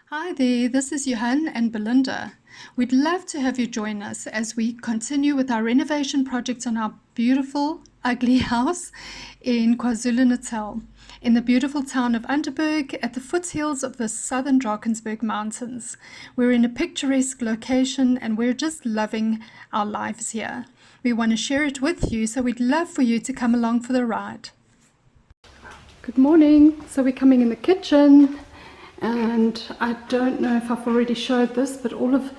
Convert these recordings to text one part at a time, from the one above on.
Hi there, this is Johann and Belinda. We'd love to have you join us as we continue with our renovation projects on our beautiful, ugly house in KwaZulu-Natal, in the beautiful town of Underberg at the foothills of the southern Drakensberg Mountains. We're in a picturesque location and we're just loving our lives here. We want to share it with you, so we'd love for you to come along for the ride. Good morning. So we're coming in the kitchen. And I don't know if I've already showed this, but all of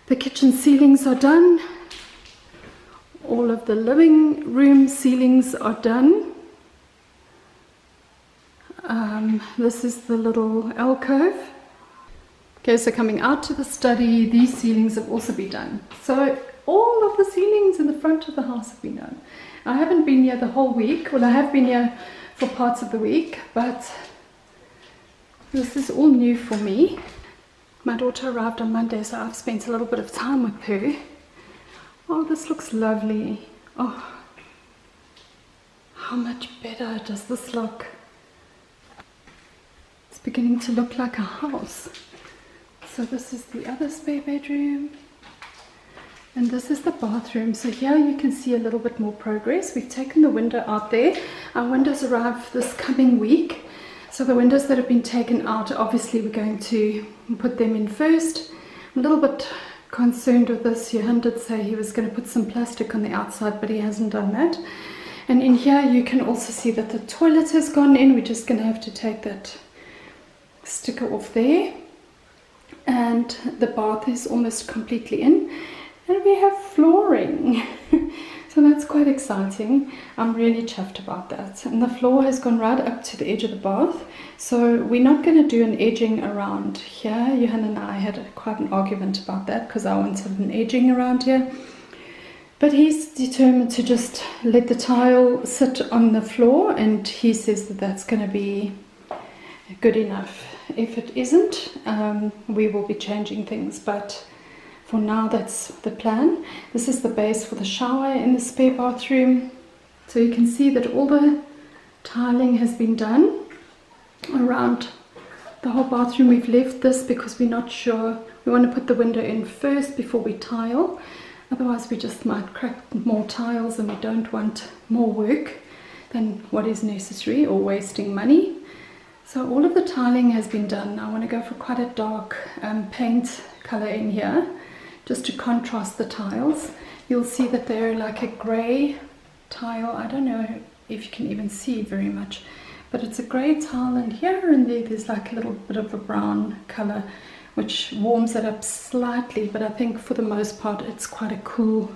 the kitchen ceilings are done. All of the living room ceilings are done. This is the little alcove. Okay, so coming out to the study, these ceilings have also been done. So all of the ceilings in the front of the house have been done. I haven't been here the whole week. Well, I have been here for parts of the week, but this is all new for me. My daughter arrived on Monday, so I've spent a little bit of time with her. Oh, this looks lovely. Oh, how much better does this look? It's beginning to look like a house. So this is the other spare bedroom. And this is the bathroom. So here you can see a little bit more progress. We've taken the window out there. Our windows arrive this coming week. So the windows that have been taken out, obviously we're going to put them in first. I'm a little bit concerned with this. Johann did say he was going to put some plastic on the outside, but he hasn't done that. And in here you can also see that the toilet has gone in. We're just going to have to take that sticker off there. And the bath is almost completely in. And we have flooring. So that's quite exciting. I'm really chuffed about that. And the floor has gone right up to the edge of the bath. So we're not going to do an edging around here. Johann and I had quite an argument about that because I wanted an edging around here. But he's determined to just let the tile sit on the floor, and he says that that's going to be good enough. If it isn't, we will be changing things, but for now that's the plan. This is the base for the shower in the spare bathroom. So you can see that all the tiling has been done around the whole bathroom. We've left this because we're not sure. We want to put the window in first before we tile. Otherwise we just might crack more tiles, and we don't want more work than what is necessary or wasting money. So all of the tiling has been done. I want to go for quite a dark paint color in here, just to contrast the tiles. You'll see that they're like a grey tile. I don't know if you can even see very much, but it's a grey tile, and here and there's like a little bit of a brown color, which warms it up slightly, but I think for the most part it's quite a cool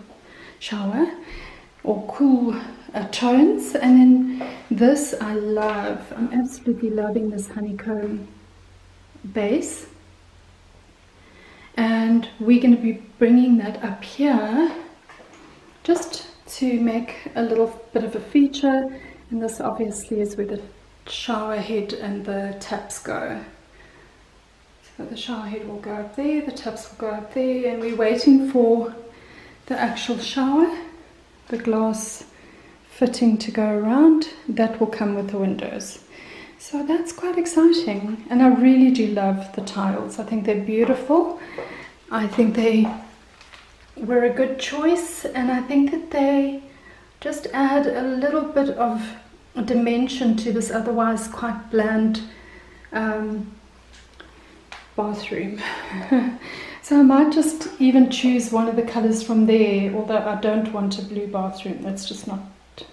shower, or cool tones. And then this I love. I'm absolutely loving this honeycomb base. And we're going to be bringing that up here just to make a little bit of a feature. And this obviously is where the shower head and the taps go. So the shower head will go up there, the taps will go up there, and we're waiting for the actual shower, the glass fitting to go around. That will come with the windows. So that's quite exciting, and I really do love the tiles. I think they're beautiful. I think they were a good choice, and I think that they just add a little bit of a dimension to this otherwise quite bland bathroom. So I might just even choose one of the colors from there, although I don't want a blue bathroom. That's just not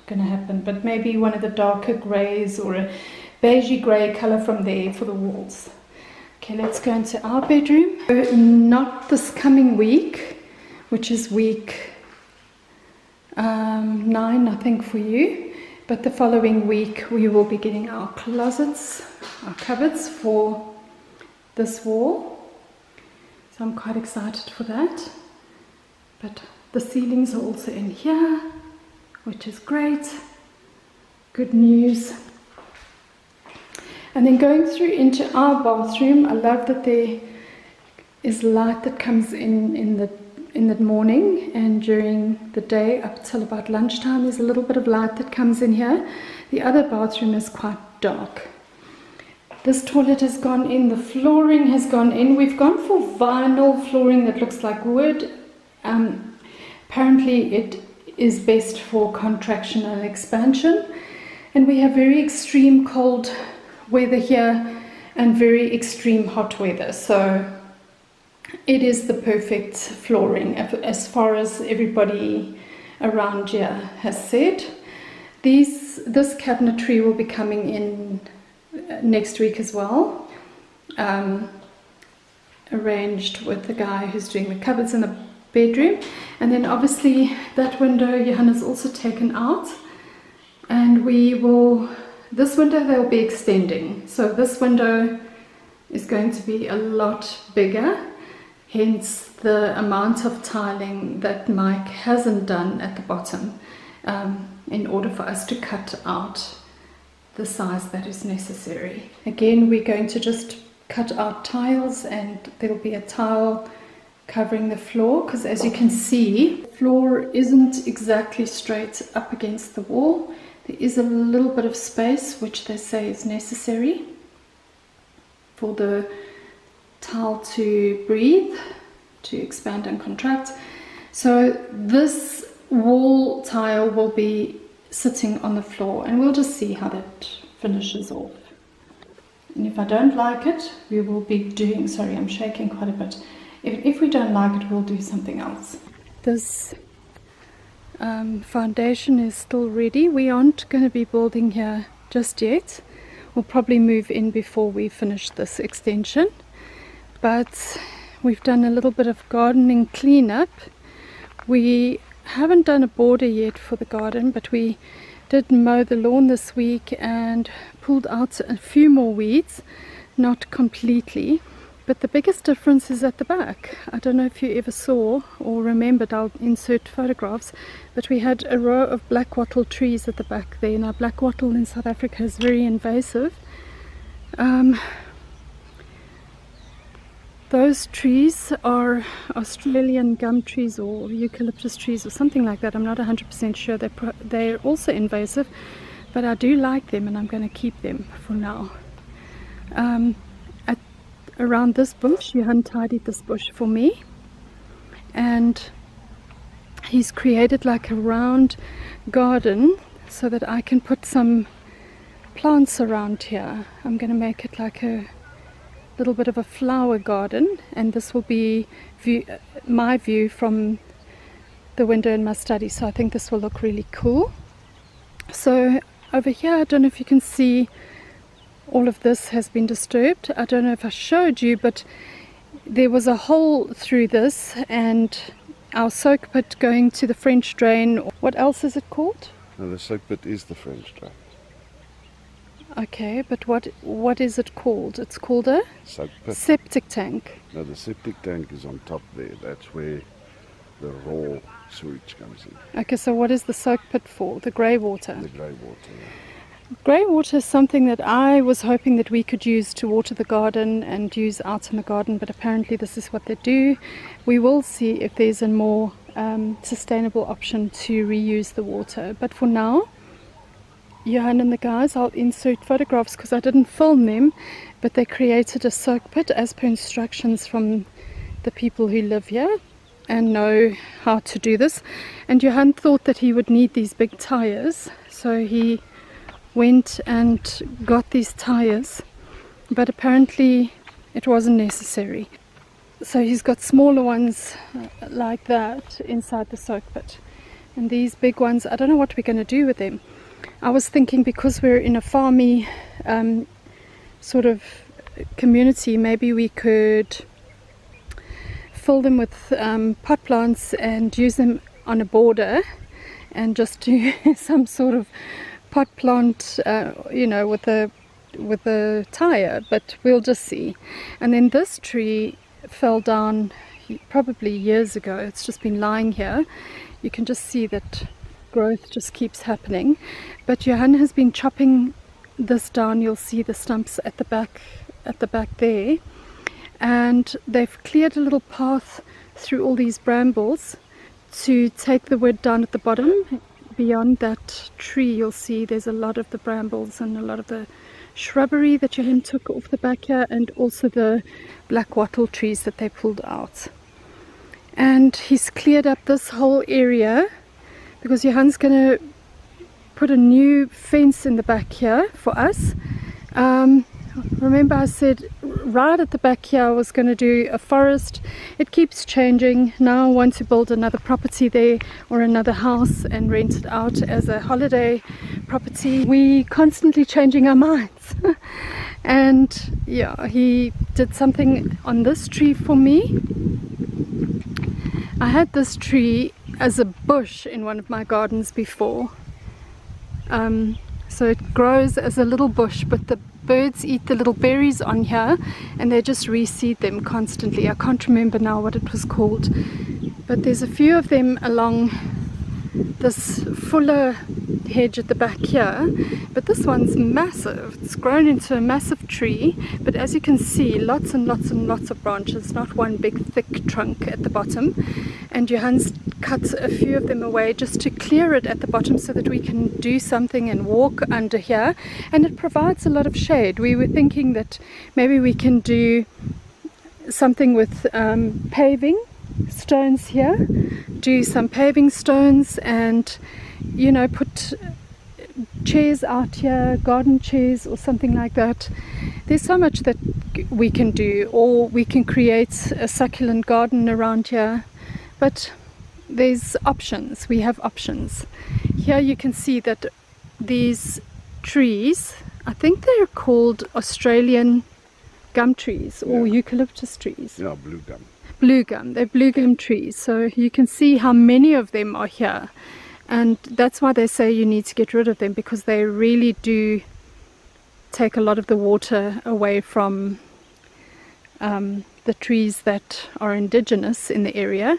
going to happen. But maybe one of the darker grays or a beigey grey color from there for the walls. Okay, let's go into our bedroom. Not this coming week, which is week 9, I think, for you, but the following week we will be getting our closets, our cupboards for this wall. So I'm quite excited for that. But the ceilings are also in here, which is great. Good news. And then going through into our bathroom, I love that there is light that comes in the morning, and during the day up till about lunchtime there's a little bit of light that comes in here. The other bathroom is quite dark. This toilet has gone in, the flooring has gone in. We've gone for vinyl flooring that looks like wood. Apparently it is best for contraction and expansion. And we have very extreme cold weather here and very extreme hot weather. So it is the perfect flooring as far as everybody around here has said. This cabinetry will be coming in next week as well. Arranged with the guy who's doing the cupboards in the bedroom. And then obviously that window Johann has also taken out, and this window they'll be extending. So this window is going to be a lot bigger, hence the amount of tiling that Mike hasn't done at the bottom, in order for us to cut out the size that is necessary. Again, we're going to just cut out tiles, and there'll be a tile covering the floor, because as you can see, the floor isn't exactly straight up against the wall. There is a little bit of space which they say is necessary for the tile to breathe, to expand and contract. So this wall tile will be sitting on the floor, and we'll just see how that finishes off. And if I don't like it, we will be doing, sorry, I'm shaking quite a bit. If we don't like it, we'll do something else. This foundation is still ready. We aren't going to be building here just yet. We'll probably move in before we finish this extension. But we've done a little bit of gardening cleanup. We haven't done a border yet for the garden, but we did mow the lawn this week and pulled out a few more weeds, not completely. But the biggest difference is at the back. I don't know if you ever saw or remembered, I'll insert photographs, but we had a row of black wattle trees at the back there. Now black wattle in South Africa is very invasive. Those trees are Australian gum trees or eucalyptus trees or something like that. I'm not 100% sure. They're also invasive, but I do like them and I'm going to keep them for now. Around this bush, Johann tidied this bush for me, and he's created like a round garden so that I can put some plants around here. I'm going to make it like a little bit of a flower garden, and this will be my view from the window in my study, so I think this will look really cool. So over here, I don't know if you can see, all of this has been disturbed. I don't know if I showed you, but there was a hole through this, and our soak pit going to the French drain. What else is it called? No, the soak pit is the French drain. Okay, but what is it called? It's called a Soak pit. Septic tank. No, the septic tank is on top there. That's where the raw sewage comes in. Okay, so what is the soak pit for? The grey water? The grey water, yeah. Grey water is something that I was hoping that we could use to water the garden and use out in the garden, but apparently this is what they do. We will see if there's a more sustainable option to reuse the water. But for now, Johann and the guys, I'll insert photographs because I didn't film them, but they created a soak pit as per instructions from the people who live here and know how to do this. And Johann thought that he would need these big tires, so he went and got these tires, but apparently it wasn't necessary. So he's got smaller ones like that inside the soak pit, and these big ones, I don't know what we're going to do with them. I was thinking, because we're in a farmy sort of community, maybe we could fill them with pot plants and use them on a border and just do some sort of pot plant, you know, with a tire, but we'll just see. And then this tree fell down probably years ago. It's just been lying here. You can just see that growth just keeps happening, but Johann has been chopping this down. You'll see the stumps at the back there, and they've cleared a little path through all these brambles to take the wood down at the bottom. Beyond that tree, you'll see there's a lot of the brambles and a lot of the shrubbery that Johann took off the back here, and also the black wattle trees that they pulled out. And he's cleared up this whole area because Johann's going to put a new fence in the back here for us. Remember I said right at the back here I was going to do a forest. It keeps changing. Now I want to build another property there, or another house, and rent it out as a holiday property. We constantly changing our minds. And yeah, he did something on this tree for me. I had this tree as a bush in one of my gardens before. So it grows as a little bush, but the birds eat the little berries on here and they just reseed them constantly. I can't remember now what it was called, but there's a few of them along this fuller hedge at the back here, but this one's massive. It's grown into a massive tree, but as you can see, lots and lots and lots of branches, not one big thick trunk at the bottom. And Johann's cut a few of them away just to clear it at the bottom so that we can do something and walk under here, and it provides a lot of shade. We were thinking that maybe we can do something with paving stones here, do some paving stones, and you know, put chairs out here, garden chairs or something like that. There's so much that we can do, or we can create a succulent garden around here, but there's options. We have options. Here you can see that these trees, I think they're called Australian gum trees, or eucalyptus trees. Yeah, blue gum. Blue gum. They're blue gum trees. So you can see how many of them are here. And that's why they say you need to get rid of them, because they really do take a lot of the water away from the trees that are indigenous in the area.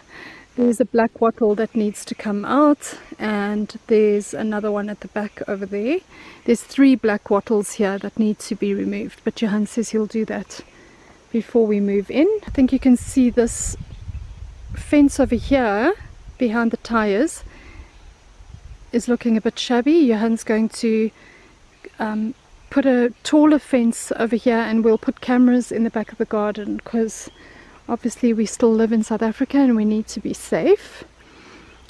There's a black wattle that needs to come out, and there's another one at the back over there. There's 3 black wattles here that need to be removed, but Johann says he'll do that before we move in. I think you can see this fence over here behind the tires is looking a bit shabby. Johann's going to put a taller fence over here, and we'll put cameras in the back of the garden, because obviously we still live in South Africa and we need to be safe.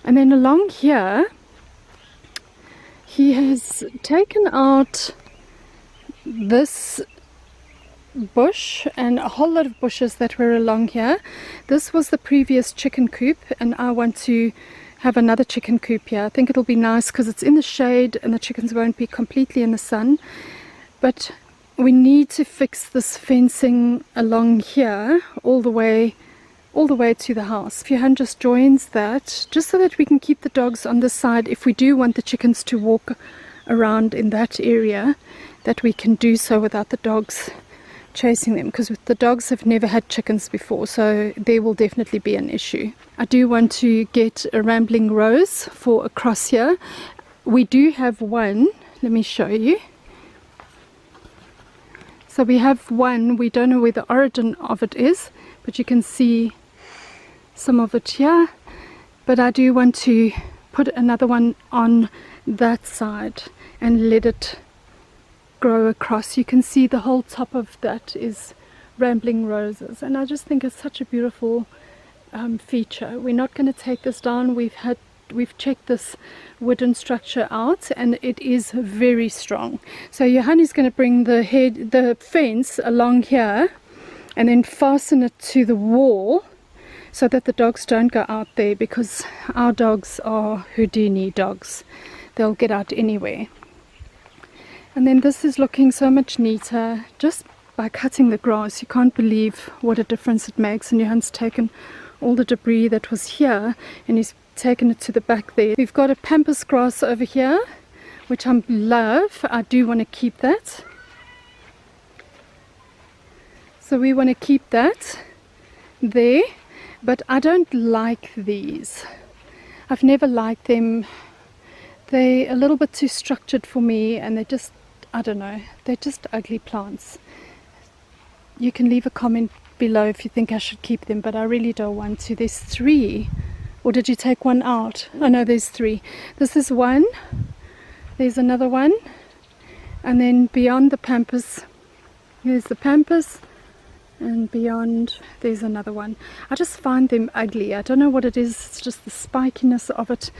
And then along here he has taken out this bush and a whole lot of bushes that were along here. This was the previous chicken coop, and I want to have another chicken coop here. I think it'll be nice because it's in the shade and the chickens won't be completely in the sun. But we need to fix this fencing along here all the way to the house. If Johann just joins that, just so that we can keep the dogs on this side, if we do want the chickens to walk around in that area, that we can do so without the dogs chasing them, because the dogs have never had chickens before, so there will definitely be an issue. I do want to get a rambling rose for across here. We do have one. Let me show you. So we have one. We don't know where the origin of it is, but you can see some of it here. But I do want to put another one on that side and let it grow across. You can see the whole top of that is rambling roses, and I just think it's such a beautiful feature. We're not going to take this down. We've checked this wooden structure out, and it is very strong. So Johann is going to bring the fence along here and then fasten it to the wall so that the dogs don't go out there, because our dogs are Houdini dogs. They'll get out anywhere. And then this is looking so much neater just by cutting the grass. You can't believe what a difference it makes. And Johann's taken all the debris that was here and he's taken it to the back there. We've got a pampas grass over here, which I love. I do want to keep that. So we want to keep that there, but I don't like these. I've never liked them. They're a little bit too structured for me, and they're just, I don't know, they're just ugly plants. You can leave a comment below if you think I should keep them, but I really don't want to. There's 3. Or did you take one out? Oh no, there's 3. This is one. There's another one. And then beyond the Pampers, here's the Pampers, and beyond there's another one. I just find them ugly. I don't know what it is, it's just the spikiness of it.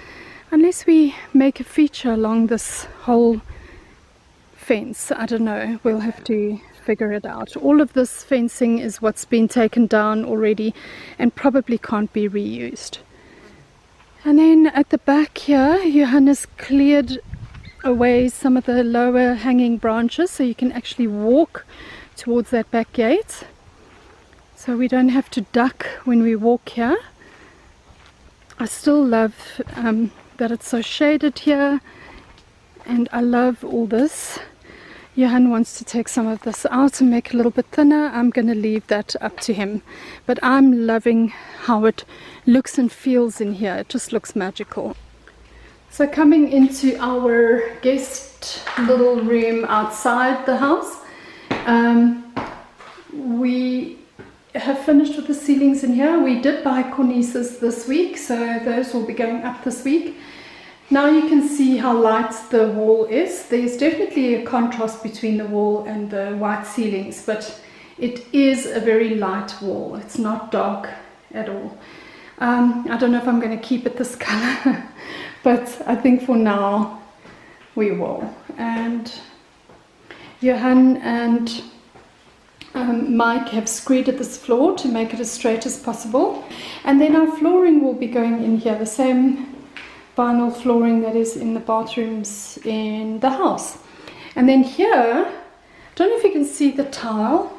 Unless we make a feature along this whole fence, I don't know, we'll have to figure it out. All of this fencing is what's been taken down already and probably can't be reused. And then at the back here, Johann has cleared away some of the lower hanging branches so you can actually walk towards that back gate, so we don't have to duck when we walk here. I still love that it's so shaded here, and I love all this. Johann wants to take some of this out and make it a little bit thinner. I'm going to leave that up to him, but I'm loving how it looks and feels in here. It just looks magical. So coming into our guest little room outside the house, we have finished with the ceilings in here. We did buy cornices this week, so those will be going up this week. Now you can see how light the wall is. There's definitely a contrast between the wall and the white ceilings, but it is a very light wall. It's not dark at all. I don't know if I'm going to keep it this color, but I think for now we will. And Johann and Mike have screeded this floor to make it as straight as possible, and then our flooring will be going in here, the same vinyl flooring that is in the bathrooms in the house. And then here, I don't know if you can see the tile.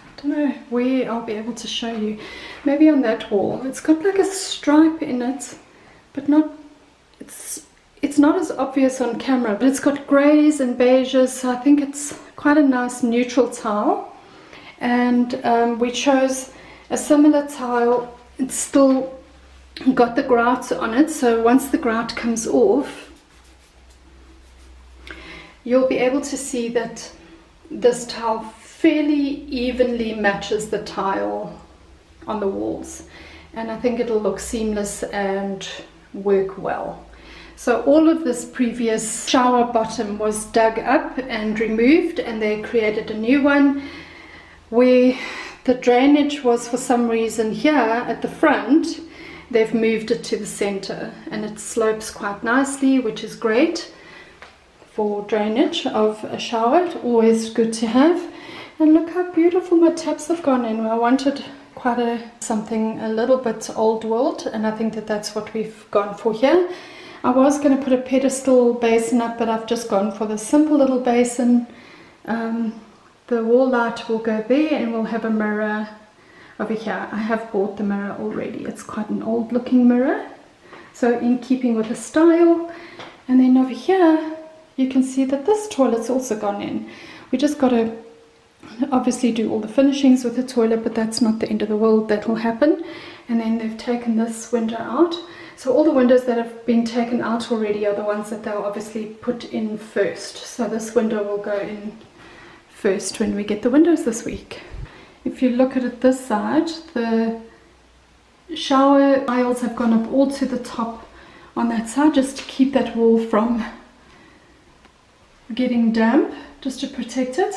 I don't know where I'll be able to show you. Maybe on that wall. It's got like a stripe in it, but not. It's not as obvious on camera, but it's got greys and beiges, so I think it's quite a nice neutral tile. And we chose a similar tile. It's still got the grout on it, so once the grout comes off, you'll be able to see that this tile fairly evenly matches the tile on the walls, and I think it'll look seamless and work well. So all of this previous shower bottom was dug up and removed, and they created a new one where the drainage was for some reason here at the front. They've moved it to the center, and it slopes quite nicely, which is great for drainage of a shower. It's always good to have. And look how beautiful my taps have gone in. I wanted quite something a little bit old world, and I think that that's what we've gone for here. I was going to put a pedestal basin up, but I've just gone for the simple little basin. The wall light will go there, and we'll have a mirror over here. I have bought the mirror already. It's quite an old looking mirror, so in keeping with the style. And then over here you can see that this toilet's also gone in. We just got to obviously do all the finishings with the toilet, but that's not the end of the world. That will happen. And then they've taken this window out. So all the windows that have been taken out already are the ones that they'll obviously put in first. So this window will go in first when we get the windows this week. If you look at it this side, the shower aisles have gone up all to the top on that side, just to keep that wall from getting damp, just to protect it.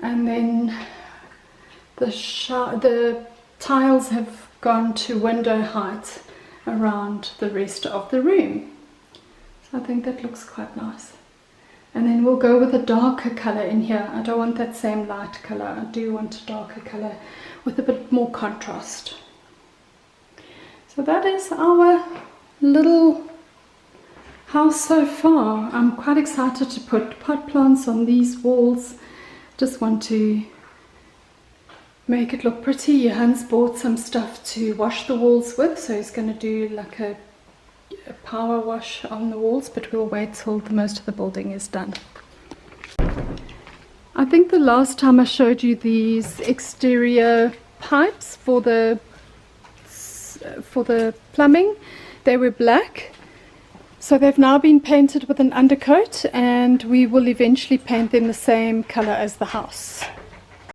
And then the tiles have gone to window height around the rest of the room. So I think that looks quite nice. And then we'll go with a darker color in here. I don't want that same light color. I do want a darker color with a bit more contrast. So that is our little house so far. I'm quite excited to put pot plants on these walls. Just want to make it look pretty. Johann's bought some stuff to wash the walls with, so he's going to do like a power wash on the walls, but we'll wait till most of the building is done. I think the last time I showed you these exterior pipes for the plumbing, they were black. So they've now been painted with an undercoat, and we will eventually paint them the same color as the house.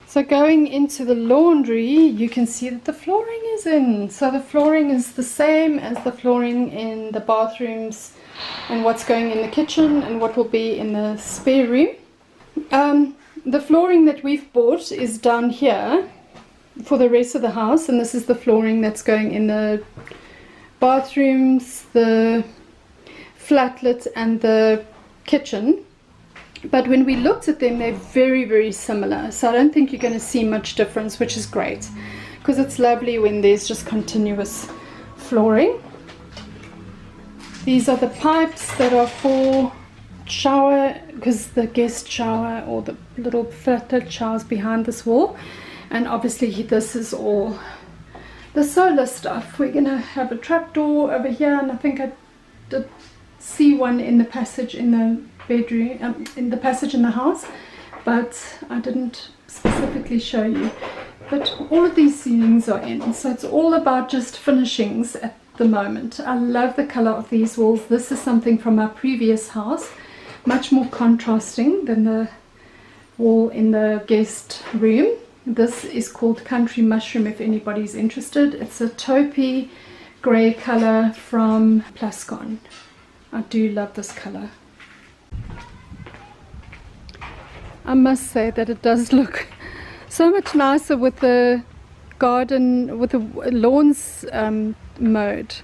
So going into the laundry, you can see that the flooring is in. So the flooring is the same as the flooring in the bathrooms and what's going in the kitchen and what will be in the spare room. The flooring that we've bought is down here for the rest of the house, and this is the flooring that's going in the bathrooms, the flatlet and the kitchen. But when we looked at them, they're very, very similar, so I don't think you're going to see much difference, which is great, because it's lovely when there's just continuous flooring. These are the pipes that are for shower, because the guest shower or the little flatted showers behind this wall. And obviously this is all the solar stuff. We're gonna have a trapdoor over here, and I think I did see one in the passage in the bedroom, in the passage in the house, but I didn't specifically show you. But all of these ceilings are in, so it's all about just finishings at the moment. I love the color of these walls. This is something from our previous house, much more contrasting than the wall in the guest room. This is called Country Mushroom, if anybody's interested. It's a taupey grey color from Plascon. I do love this color. I must say that it does look so much nicer with the garden, with the lawns mode.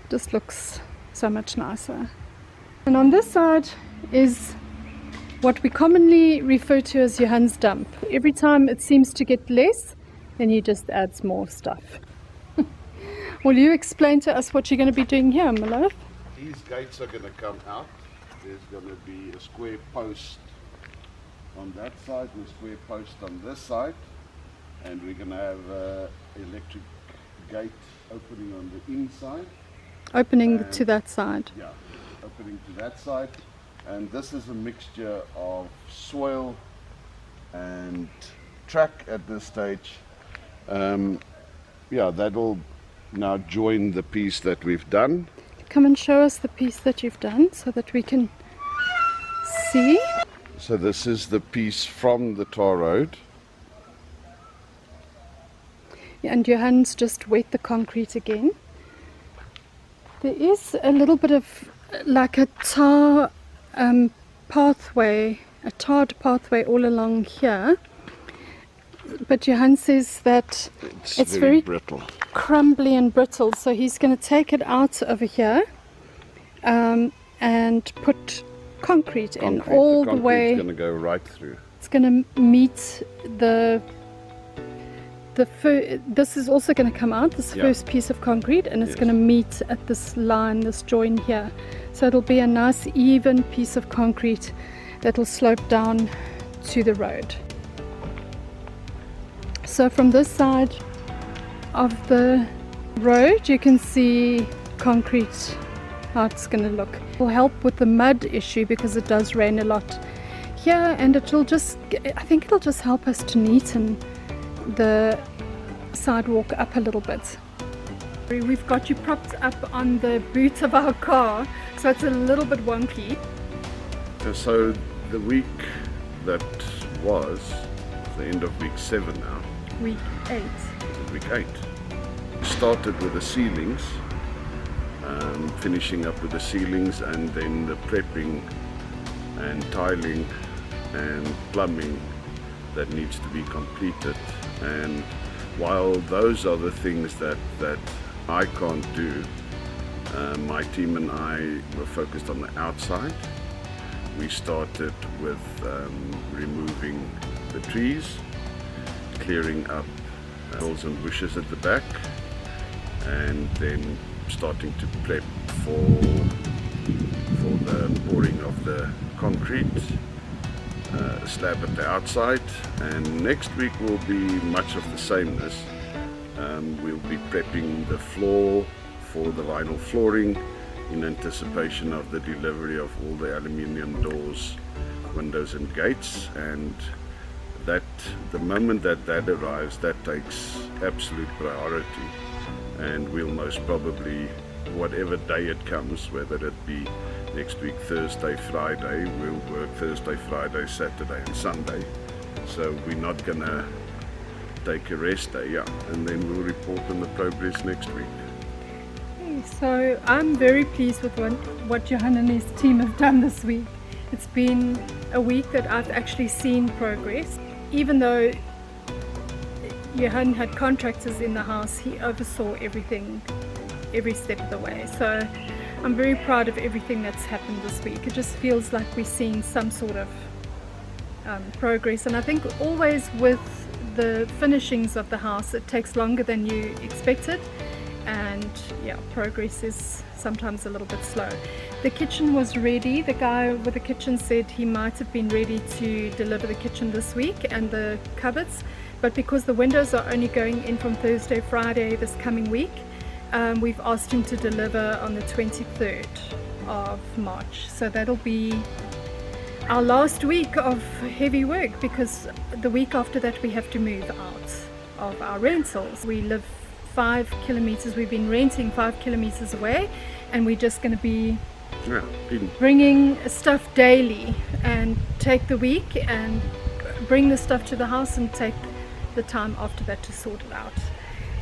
Just looks so much nicer. And on this side is what we commonly refer to as Johann's dump. Every time it seems to get less, then he just adds more stuff. Will you explain to us what you're going to be doing here, my love? These gates are going to come out. There's going to be a square post on that side and a square post on this side. And we're going to have an electric gate opening on the inside. Opening to that side. Yeah, opening to that side. And this is a mixture of soil and track at this stage. Yeah, that'll now join the piece that we've done. Come and show us the piece that you've done so that we can see. So this is the piece from the tar road. Yeah, and Johann's just wet the concrete again. There is a little bit of like a tar pathway, a tarred pathway all along here. But Johann says that it's very brittle, crumbly and brittle, so he's going to take it out over here and put concrete in all the way. It's going to go right through. It's going to meet this is also going to come out, this first piece of concrete, and it's going to meet at this line, this join here. So it'll be a nice even piece of concrete that will slope down to the road. So from this side of the road you can see concrete, how it's going to look. It will help with the mud issue because it does rain a lot here, and it'll just, I think it'll just help us to neaten the sidewalk up a little bit. We've got you propped up on the boot of our car, so it's a little bit wonky. So the week that was the end of week 7 now. Week 8. Week 8. Started with the ceilings, finishing up with the ceilings, and then the prepping and tiling and plumbing that needs to be completed. And while those are the things that I can't do, my team and I were focused on the outside. We started with removing the trees, clearing up hills and bushes at the back, and then starting to prep for the pouring of the concrete slab at the outside. And next week will be much of the sameness. We'll be prepping the floor for the vinyl flooring in anticipation of the delivery of all the aluminium doors, windows and gates, and that the moment that arrives, that takes absolute priority, and we'll most probably, whatever day it comes, whether it be next week Thursday, Friday, we'll work Thursday, Friday, Saturday and Sunday. So we're not gonna take a rest day, and then we'll report on the progress next week. So I'm very pleased with what Johann and his team have done this week. It's been a week that I've actually seen progress. Even though Johann had contractors in the house, he oversaw everything, every step of the way. So I'm very proud of everything that's happened this week. It just feels like we're seeing some sort of progress, and I think always with the finishings of the house it takes longer than you expected, and yeah, progress is sometimes a little bit slow. The kitchen was ready. The guy with the kitchen said he might have been ready to deliver the kitchen this week and the cupboards, but because the windows are only going in from Thursday, Friday this coming week, we've asked him to deliver on the 23rd of March. So that'll be our last week of heavy work, because the week after that we have to move out of our rentals. We live 5 kilometers, we've been renting 5 kilometers away, and we're just going to be bringing stuff daily and take the week and bring the stuff to the house and take the time after that to sort it out.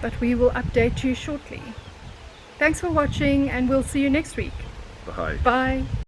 But we will update you shortly. Thanks for watching, and we'll see you next week. Bye. Bye.